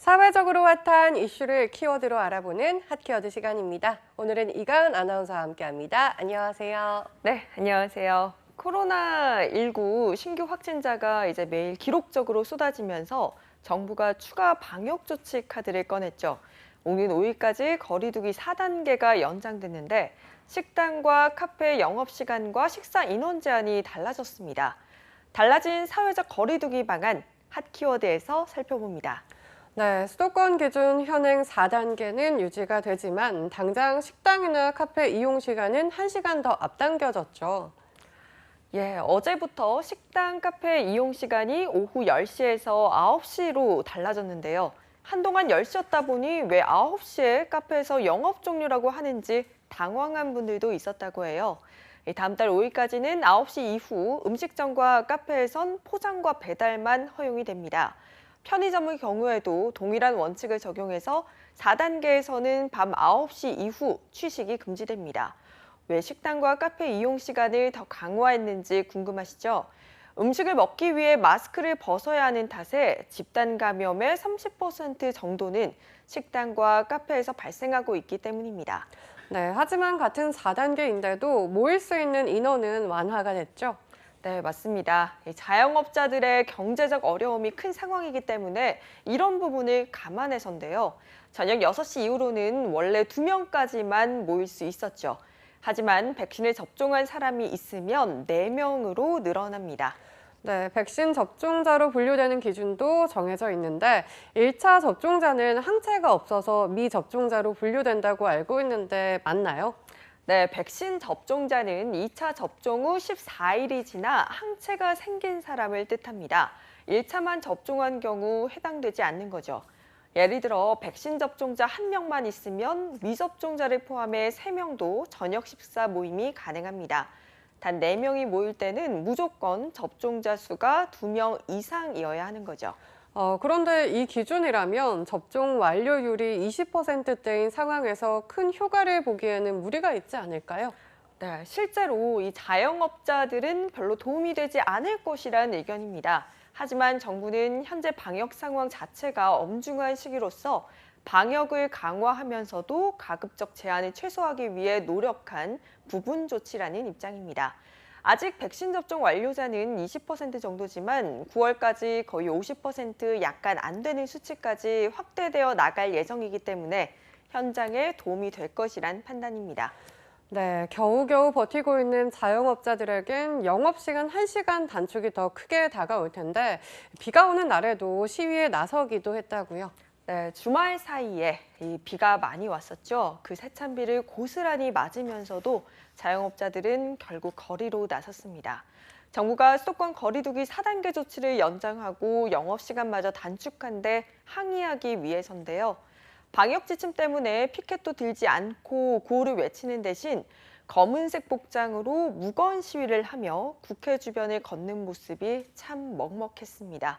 사회적으로 핫한 이슈를 키워드로 알아보는 핫키워드 시간입니다. 오늘은 이가은 아나운서와 함께합니다. 안녕하세요. 네, 안녕하세요. 코로나19 신규 확진자가 이제 매일 기록적으로 쏟아지면서 정부가 추가 방역 조치 카드를 꺼냈죠. 오는 5일까지 거리두기 4단계가 연장됐는데 식당과 카페 영업시간과 식사 인원 제한이 달라졌습니다. 달라진 사회적 거리두기 방안 핫키워드에서 살펴봅니다. 네, 수도권 기준 현행 4단계는 유지가 되지만 당장 식당이나 카페 이용 시간은 1시간 더 앞당겨졌죠. 예, 어제부터 식당, 카페 이용 시간이 오후 10시에서 9시로 달라졌는데요. 한동안 10시였다 보니 왜 9시에 카페에서 영업 종료라고 하는지 당황한 분들도 있었다고 해요. 다음 달 5일까지는 9시 이후 음식점과 카페에선 포장과 배달만 허용이 됩니다. 편의점의 경우에도 동일한 원칙을 적용해서 4단계에서는 밤 9시 이후 취식이 금지됩니다. 왜 식당과 카페 이용 시간을 더 강화했는지 궁금하시죠? 음식을 먹기 위해 마스크를 벗어야 하는 탓에 집단 감염의 30% 정도는 식당과 카페에서 발생하고 있기 때문입니다. 네, 하지만 같은 4단계인데도 모일 수 있는 인원은 완화가 됐죠. 네, 맞습니다. 자영업자들의 경제적 어려움이 큰 상황이기 때문에 이런 부분을 감안해서인데요. 저녁 6시 이후로는 원래 2명까지만 모일 수 있었죠. 하지만 백신을 접종한 사람이 있으면 4명으로 늘어납니다. 네, 백신 접종자로 분류되는 기준도 정해져 있는데 1차 접종자는 항체가 없어서 미접종자로 분류된다고 알고 있는데 맞나요? 네, 백신 접종자는 2차 접종 후 14일이 지나 항체가 생긴 사람을 뜻합니다. 1차만 접종한 경우 해당되지 않는 거죠. 예를 들어 백신 접종자 1명만 있으면 미접종자를 포함해 3명도 저녁 식사 모임이 가능합니다. 단 4명이 모일 때는 무조건 접종자 수가 2명 이상이어야 하는 거죠. 그런데 이 기준이라면 접종 완료율이 20%대인 상황에서 큰 효과를 보기에는 무리가 있지 않을까요? 네, 실제로 이 자영업자들은 별로 도움이 되지 않을 것이라는 의견입니다. 하지만 정부는 현재 방역 상황 자체가 엄중한 시기로서 방역을 강화하면서도 가급적 제한을 최소화하기 위해 노력한 부분 조치라는 입장입니다. 아직 백신 접종 완료자는 20% 정도지만 9월까지 거의 50% 약간 안 되는 수치까지 확대되어 나갈 예정이기 때문에 현장에 도움이 될 것이란 판단입니다. 네, 겨우겨우 버티고 있는 자영업자들에겐 영업시간 1시간 단축이 더 크게 다가올 텐데 비가 오는 날에도 시위에 나서기도 했다고요. 네, 주말 사이에 이 비가 많이 왔었죠. 그 세찬비를 고스란히 맞으면서도 자영업자들은 결국 거리로 나섰습니다. 정부가 수도권 거리두기 4단계 조치를 연장하고 영업시간마저 단축한 데 항의하기 위해서인데요. 방역 지침 때문에 피켓도 들지 않고 구호를 외치는 대신 검은색 복장으로 무거운 시위를 하며 국회 주변을 걷는 모습이 참 먹먹했습니다.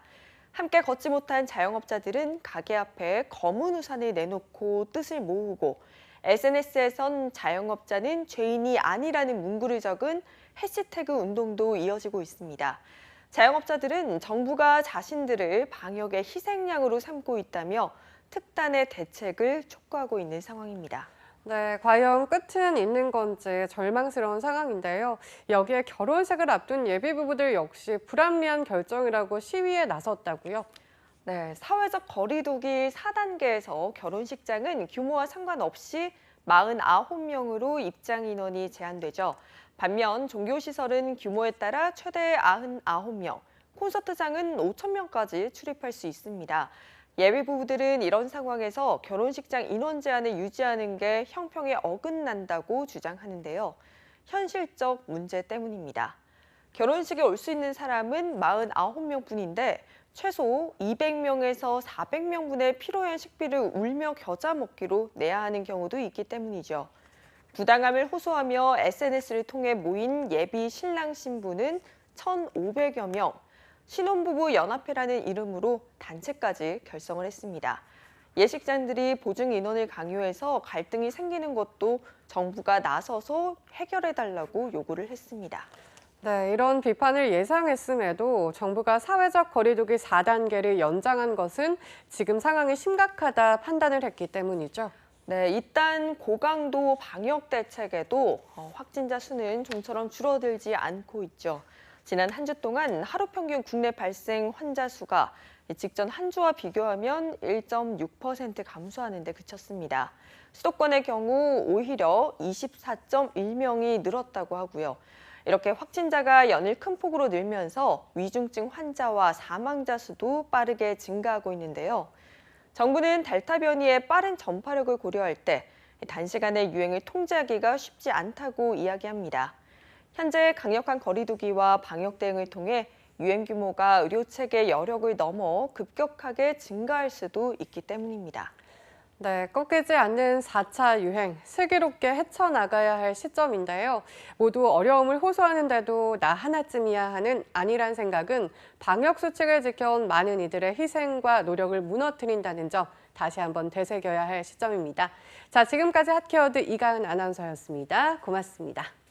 함께 걷지 못한 자영업자들은 가게 앞에 검은 우산을 내놓고 뜻을 모으고 SNS에선 자영업자는 죄인이 아니라는 문구를 적은 해시태그 운동도 이어지고 있습니다. 자영업자들은 정부가 자신들을 방역의 희생양으로 삼고 있다며 특단의 대책을 촉구하고 있는 상황입니다. 네, 과연 끝은 있는 건지 절망스러운 상황인데요. 여기에 결혼식을 앞둔 예비부부들 역시 불합리한 결정이라고 시위에 나섰다고요. 네, 사회적 거리두기 4단계에서 결혼식장은 규모와 상관없이 49명으로 입장 인원이 제한되죠. 반면 종교시설은 규모에 따라 최대 99명, 콘서트장은 5,000명까지 출입할 수 있습니다. 예비부부들은 이런 상황에서 결혼식장 인원 제한을 유지하는 게 형평에 어긋난다고 주장하는데요. 현실적 문제 때문입니다. 결혼식에 올 수 있는 사람은 49명뿐인데 최소 200명에서 400명분의 필요한 식비를 울며 겨자 먹기로 내야 하는 경우도 있기 때문이죠. 부당함을 호소하며 SNS를 통해 모인 예비 신랑 신부는 1,500여 명, 신혼부부 연합회라는 이름으로 단체까지 결성을 했습니다. 예식장들이 보증 인원을 강요해서 갈등이 생기는 것도 정부가 나서서 해결해달라고 요구를 했습니다. 네, 이런 비판을 예상했음에도 정부가 사회적 거리두기 4단계를 연장한 것은 지금 상황이 심각하다 판단을 했기 때문이죠. 네, 일단 고강도 방역 대책에도 확진자 수는 좀처럼 줄어들지 않고 있죠. 지난 한 주 동안 하루 평균 국내 발생 환자 수가 직전 한 주와 비교하면 1.6% 감소하는 데 그쳤습니다. 수도권의 경우 오히려 24.1명이 늘었다고 하고요. 이렇게 확진자가 연일 큰 폭으로 늘면서 위중증 환자와 사망자 수도 빠르게 증가하고 있는데요. 정부는 델타 변이의 빠른 전파력을 고려할 때 단시간에 유행을 통제하기가 쉽지 않다고 이야기합니다. 현재 강력한 거리두기와 방역 대응을 통해 유행 규모가 의료 체계 여력을 넘어 급격하게 증가할 수도 있기 때문입니다. 네, 꺾이지 않는 4차 유행, 슬기롭게 헤쳐나가야 할 시점인데요. 모두 어려움을 호소하는데도 나 하나쯤이야 하는 아니란 생각은 방역 수칙을 지켜온 많은 이들의 희생과 노력을 무너뜨린다는 점 다시 한번 되새겨야 할 시점입니다. 자, 지금까지 핫케어드 이가은 아나운서였습니다. 고맙습니다.